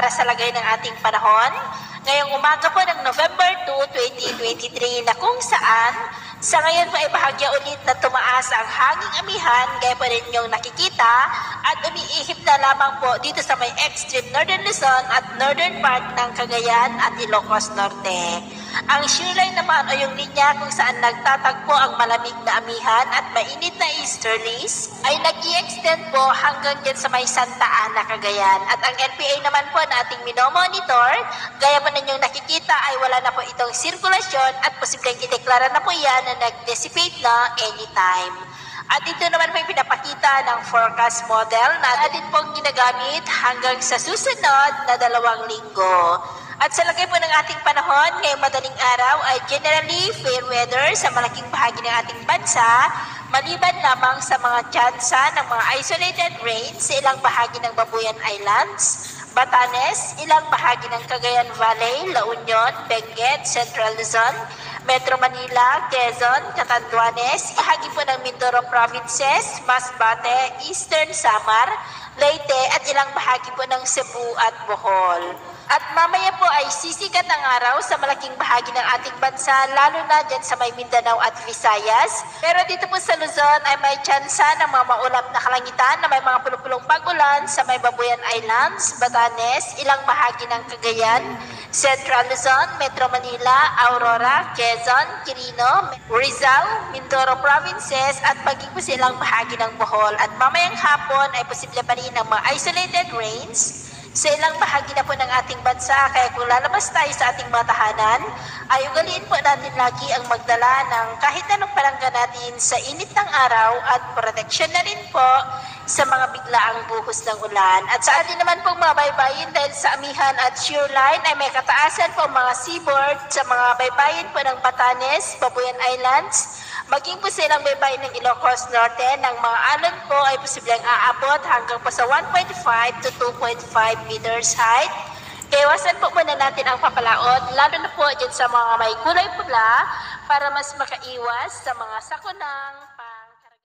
para sa lagay ng ating panahon. Ngayong umaga po ng November 2, 2023 na kung saan sa ngayon po ay bahagya ulit na tumaas ang hanging amihan gaya po rin yung nakikita at umiihip na lamang po dito sa may extreme northern Luzon at northern part ng Cagayan at Ilocos Norte. Ang shoreline naman o yung linya kung saan nagtatagpo ang malamig na amihan at mainit na easterlies ay nag-i-extend po hanggang dyan sa may Santa Ana, Cagayan. At ang NPA naman po na ating minomonitor, gaya po ninyong nakikita ay wala na po itong sirkulasyon at posibleng ideklara na po yan na nag-dissipate na anytime. At ito naman po yung pinapakita ng forecast model na atin pong ginagamit hanggang sa susunod na 2 linggo. At sa lagay po ng ating panahon, ngayong madaling araw ay generally fair weather sa malaking bahagi ng ating bansa, maliban lamang sa mga tsansa ng mga isolated rains sa ilang bahagi ng Babuyan Islands, Batanes, ilang bahagi ng Cagayan Valley, La Union, Benguet, Central Luzon, Metro Manila, Quezon, Catanduanes, bahagi po ng Mindoro Provinces, Masbate, Eastern Samar, Leyte at ilang bahagi po ng Cebu at Bohol. At mamaya po ay sisikat ang araw sa malaking bahagi ng ating bansa, lalo na dyan sa may Mindanao at Visayas. Pero dito po sa Luzon ay may tsansa ng mga maulap na kalangitan na may mga pulupulong pag-ulan sa may Babuyan Islands, Batanes, ilang bahagi ng Cagayan, Central Luzon, Metro Manila, Aurora, Quezon, Quirino, Rizal, Mindoro Provinces at maging po silang bahagi ng Bohol. At mamayang hapon ay posible pa rin ang mga isolated rains sa ilang bahagi na po ng ating bansa. Kaya kung lalabas tayo sa ating mga tahanan, ay ugaliin po natin lagi ang magdala ng kahit anong palangga natin sa init ng araw at proteksyon na rin po sa mga biglaang buhos ng ulan. At sa atin naman pong mga baybayin dahil sa amihan at shoreline ay may kataasan po mga seaboard sa mga baybayin po ng Batanes, Babuyan Islands, maging po silang baybayin ng Ilocos Norte ng mga alon po ay posibleng aabot hanggang po sa 1.5 to 2.5 meters height. Kaya iwasan po muna natin ang papalaot, lalo na po dyan sa mga may kulay pula para mas makaiwas sa mga sakunang